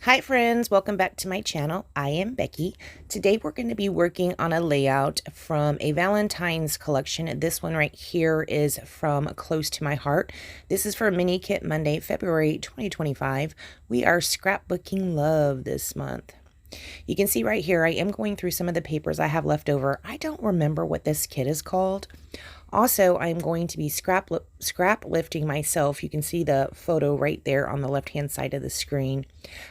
Hi friends, welcome back to my channel. I am Becky. Today we're going to be working on a layout from a Valentine's collection. This one right here is from Close to My Heart. This is for Mini Kit Monday, February 2025. We are scrapbooking love this month. You can see right here, I am going through some of the papers I have left over. I don't remember what this kit is called. Also, I'm going to be scrap lifting myself. You can see the photo right there on the left-hand side of the screen.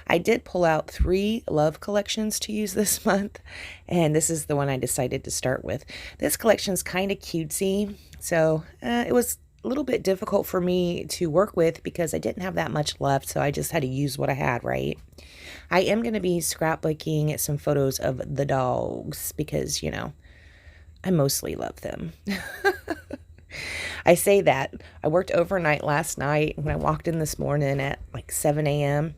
I did pull out 3 love collections to use this month, and this is the one I decided to start with. This collection is kind of cutesy, so it was a little bit difficult for me to work with because I didn't have that much left, so I just had to use what I had, right? I am going to be scrapbooking some photos of the dogs because, you know, I mostly love them. I say that. I worked overnight last night. When I walked in this morning at like 7 a.m.,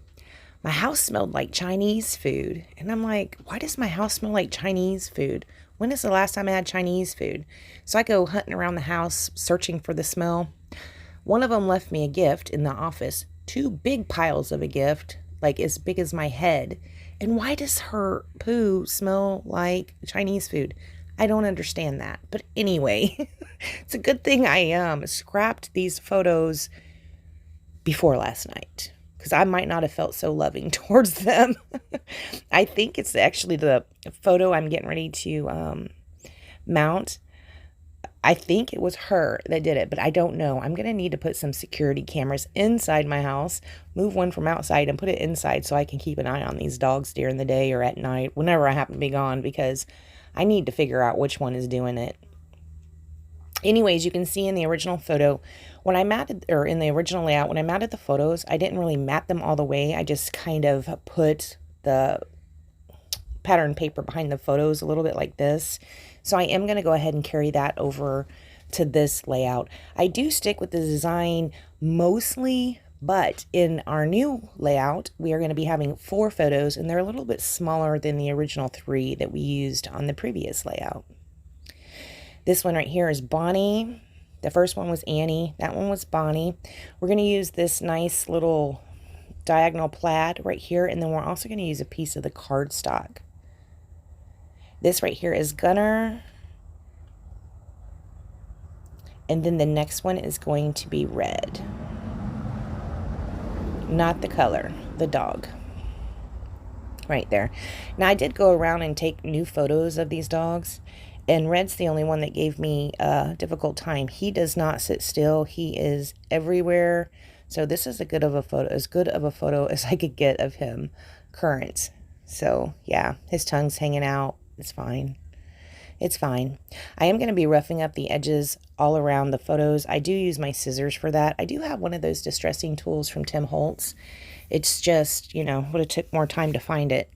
my house smelled like Chinese food. And I'm like, why does my house smell like Chinese food? When is the last time I had Chinese food? So I go hunting around the house searching for the smell. One of them left me a gift in the office. 2 big piles of a gift, like as big as my head. And why does her poo smell like Chinese food? I don't understand that. But anyway, it's a good thing I scrapped these photos before last night, because I might not have felt so loving towards them. I think it's actually the photo I'm getting ready to mount. I think it was her that did it, but I don't know. I'm going to need to put some security cameras inside my house, move one from outside and put it inside so I can keep an eye on these dogs during the day or at night, whenever I happen to be gone, because I need to figure out which one is doing it. Anyways, you can see in the original photo, when I matted, or in the original layout, when I matted the photos, I didn't really mat them all the way. I just kind of put the pattern paper behind the photos a little bit like this. So I am going to go ahead and carry that over to this layout. I do stick with the design mostly, but in our new layout, we are going to be having 4 photos, and they're a little bit smaller than the original 3 that we used on the previous layout. This one right here is Bonnie. The first one was Annie. That one was Bonnie. We're going to use this nice little diagonal plaid right here, and then we're also going to use a piece of the cardstock. This right here is Gunner. And then the next one is going to be Red. Not the color, the dog. Right there. Now, I did go around and take new photos of these dogs, and Red's the only one that gave me a difficult time. He does not sit still. He is everywhere. So this is as good of a photo as I could get of him current. So yeah, his tongue's hanging out. It's fine. It's fine. I am going to be roughing up the edges all around the photos. I do use my scissors for that. I do have one of those distressing tools from Tim Holtz. It's just, you know, would have took more time to find it.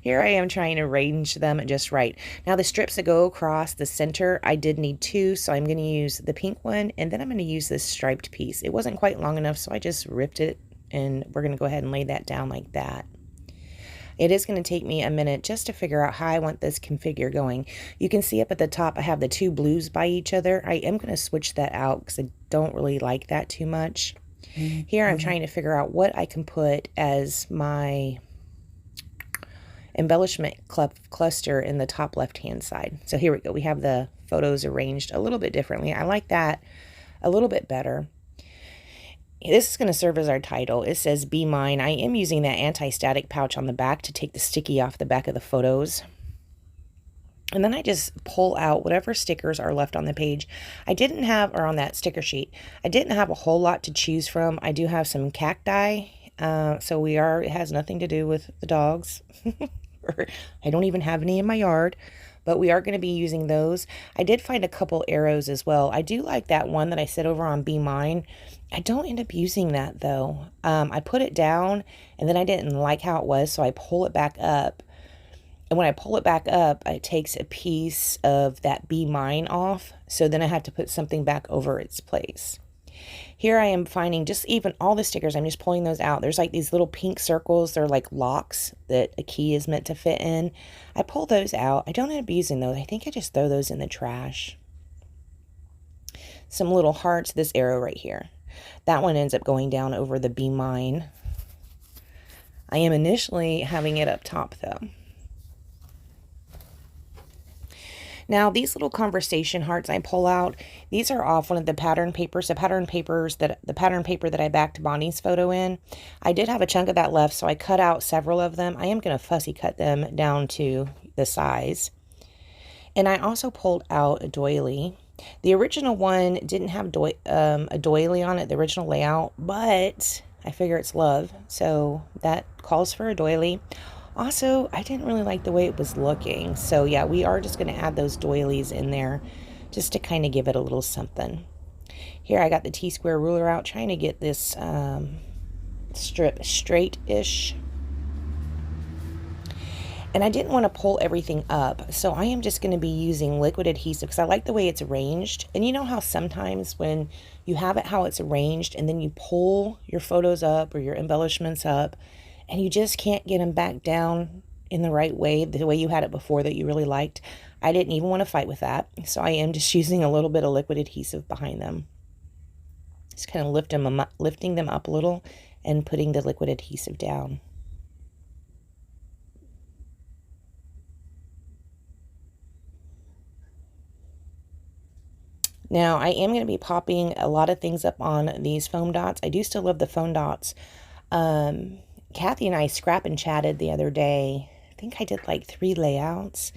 Here I am trying to arrange them just right. Now the strips that go across the center, I did need 2, so I'm going to use the pink one, and then I'm going to use this striped piece. It wasn't quite long enough, so I just ripped it, and we're going to go ahead and lay that down like that. It is going to take me a minute just to figure out how I want this configure going. You can see up at the top I have the 2 blues by each other. I am going to switch that out because I don't really like that too much. Here I'm trying to figure out what I can put as my embellishment cluster in the top left hand side. So here we go. We have the photos arranged a little bit differently. I like that a little bit better. This is going to serve as our title. It says Be Mine. I am using that anti-static pouch on the back to take the sticky off the back of the photos. And then I just pull out whatever stickers are left on the page. I didn't have, or on that sticker sheet, I didn't have a whole lot to choose from. I do have some cacti. So it has nothing to do with the dogs. I don't even have any in my yard, but we are going to be using those. I did find a couple arrows as well. I do like that one that I set over on Be Mine. I don't end up using that though. I put it down and then I didn't like how it was, so I pull it back up. And when I pull it back up, it takes a piece of that Be Mine off. So then I have to put something back over its place. Here I am finding just even all the stickers. I'm just pulling those out. There's like these little pink circles. They're like locks that a key is meant to fit in. I pull those out. I don't end up using those. I think I just throw those in the trash. Some little hearts. This arrow right here. That one ends up going down over the Be Mine. I am initially having it up top though. Now, these little conversation hearts I pull out, these are off one of the pattern papers, the pattern paper that I backed Bonnie's photo in. I did have a chunk of that left, so I cut out several of them. I am going to fussy cut them down to the size. And I also pulled out a doily. The original one didn't have a doily on it, the original layout, but I figure it's love, so that calls for a doily. Also, I didn't really like the way it was looking. So yeah, we are just going to add those doilies in there just to kind of give it a little something. Here I got the T-square ruler out, trying to get this strip straight-ish. And I didn't want to pull everything up, so I am just going to be using liquid adhesive because I like the way it's arranged. And you know how sometimes when you have it how it's arranged and then you pull your photos up or your embellishments up, and you just can't get them back down in the right way, the way you had it before that you really liked. I didn't even want to fight with that, so I am just using a little bit of liquid adhesive behind them. Just kind of lifting them up a little and putting the liquid adhesive down. Now, I am going to be popping a lot of things up on these foam dots. I do still love the foam dots. Kathy and I scrap and chatted the other day. I think I did like 3 layouts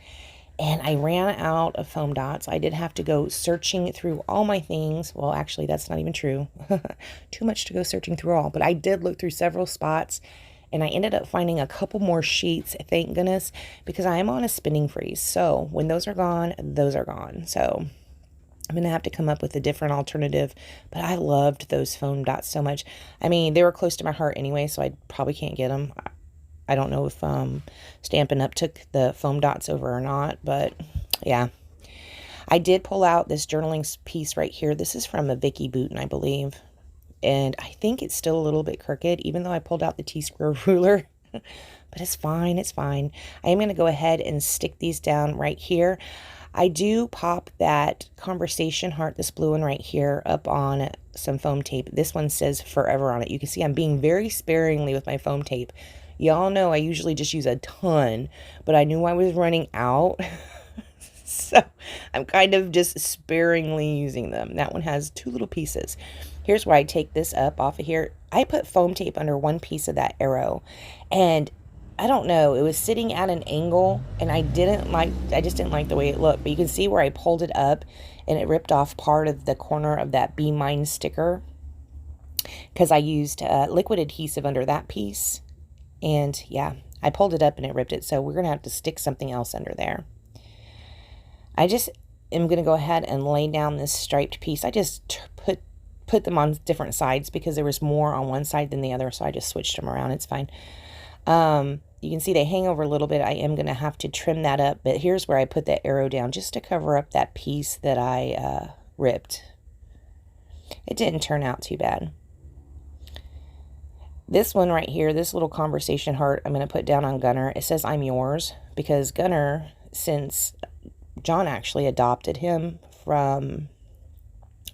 and I ran out of foam dots. I did have to go searching through all my things. Well, actually, that's not even true. Too much to go searching through all, but I did look through several spots and I ended up finding a couple more sheets, thank goodness, because I am on a spinning freeze. So when those are gone, those are gone. So I'm going to have to come up with a different alternative, but I loved those foam dots so much. I mean, they were close to my heart anyway, so I probably can't get them. I don't know if Stampin' Up! Took the foam dots over or not, but yeah. I did pull out this journaling piece right here. This is from a Vicky Booten, I believe, and I think it's still a little bit crooked, even though I pulled out the T-square ruler. But it's fine, it's fine. I am going to go ahead and stick these down right here. I do pop that conversation heart, this blue one right here, up on some foam tape. This one says forever on it. You can see I'm being very sparingly with my foam tape. Y'all know I usually just use a ton, but I knew I was running out. So I'm kind of just sparingly using them. That one has 2 little pieces. Here's where I take this up off of here. I put foam tape under one piece of that arrow, and I don't know, it was sitting at an angle and I just didn't like the way it looked. But you can see where I pulled it up and it ripped off part of the corner of that Be Mine sticker because I used liquid adhesive under that piece. And yeah, I pulled it up and it ripped it. So we're going to have to stick something else under there. I just am going to go ahead and lay down this striped piece. I just put them on different sides because there was more on one side than the other. So I just switched them around. It's fine. You can see they hang over a little bit. I am going to have to trim that up, but here's where I put that arrow down just to cover up that piece that I ripped. It didn't turn out too bad. This one right here, this little conversation heart, I'm going to put down on Gunner. It says I'm yours because Gunner, since John actually adopted him from,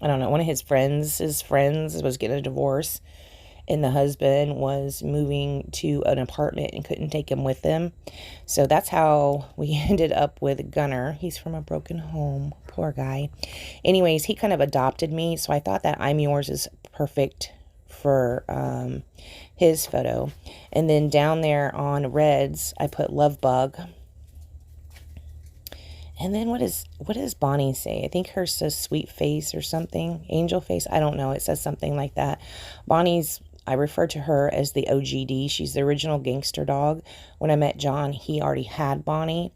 I don't know, one of his friends was getting a divorce. And the husband was moving to an apartment and couldn't take him with him. So that's how we ended up with Gunner. He's from a broken home. Poor guy. Anyways, he kind of adopted me. So I thought that I'm yours is perfect for his photo. And then down there on Reds, I put Love Bug. And then what does Bonnie say? I think hers says sweet face or something. Angel face. I don't know. It says something like that. I refer to her as the OGD. She's the original gangster dog. When I met John, he already had Bonnie.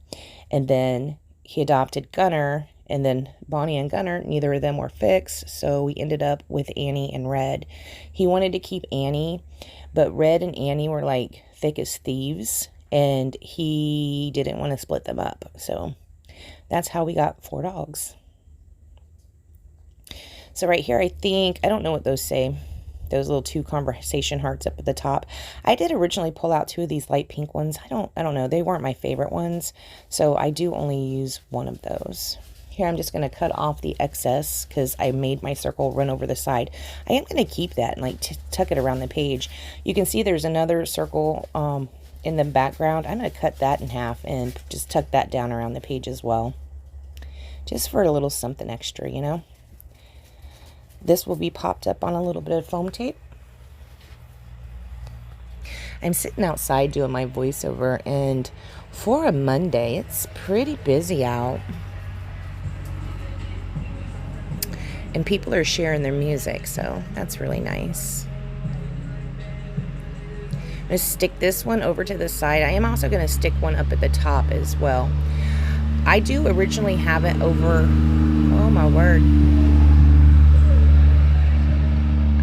And then he adopted Gunner. And then Bonnie and Gunner, neither of them were fixed. So we ended up with Annie and Red. He wanted to keep Annie. But Red and Annie were like thick as thieves. And he didn't want to split them up. So that's how we got 4 dogs. So right here, I don't know what those say. Those little 2 conversation hearts up at the top. I did originally pull out 2 of these light pink ones. I don't know. They weren't my favorite ones. So I do only use one of those. Here I'm just going to cut off the excess because I made my circle run over the side. I am going to keep that and like tuck it around the page. You can see there's another circle in the background. I'm going to cut that in half and just tuck that down around the page as well. Just for a little something extra, you know. This will be popped up on a little bit of foam tape. I'm sitting outside doing my voiceover, and for a Monday, it's pretty busy out. And people are sharing their music, so that's really nice. I'm going to stick this one over to the side. I am also going to stick one up at the top as well. I do originally have it over, oh my word.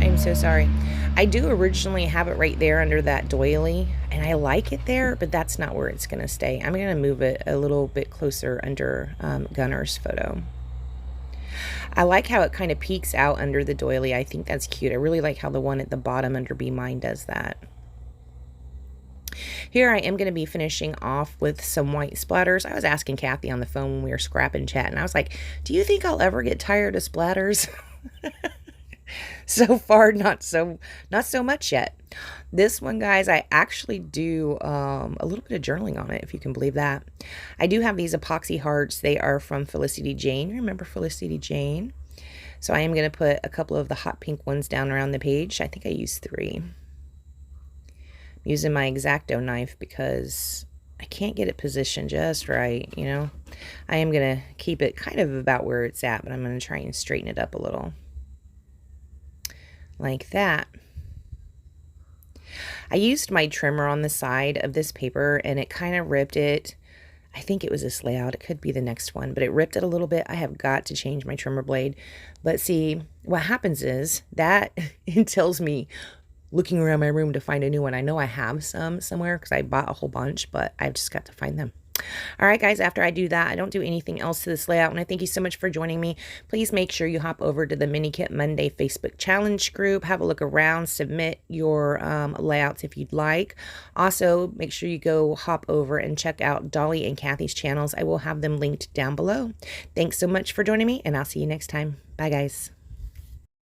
I'm so sorry. I do originally have it right there under that doily, and I like it there, but that's not where it's going to stay. I'm going to move it a little bit closer under Gunner's photo. I like how it kind of peeks out under the doily. I think that's cute. I really like how the one at the bottom under Be Mine does that. Here I am going to be finishing off with some white splatters. I was asking Kathy on the phone when we were scrapping chatting. I was like, do you think I'll ever get tired of splatters? So far, not so much yet. This one, guys, I actually do a little bit of journaling on it, if you can believe that. I do have these epoxy hearts. They are from Felicity Jane. Remember Felicity Jane? So I am going to put a couple of the hot pink ones down around the page. I think I used 3. I'm using my X-Acto knife because I can't get it positioned just right, you know. I am going to keep it kind of about where it's at, but I'm going to try and straighten it up a little. Like that. I used my trimmer on the side of this paper and it kind of ripped it. I think it was this layout. It could be the next one, but it ripped it a little bit. I have got to change my trimmer blade. But see, what happens is that it tells me looking around my room to find a new one. I know I have some somewhere because I bought a whole bunch, but I've just got to find them. All right, guys, after I do that, I don't do anything else to this layout. And I thank you so much for joining me. Please make sure you hop over to the Mini Kit Monday Facebook challenge group. Have a look around. Submit your layouts if you'd like. Also, make sure you go hop over and check out Dollie and Kathy's channels. I will have them linked down below. Thanks so much for joining me, and I'll see you next time. Bye, guys.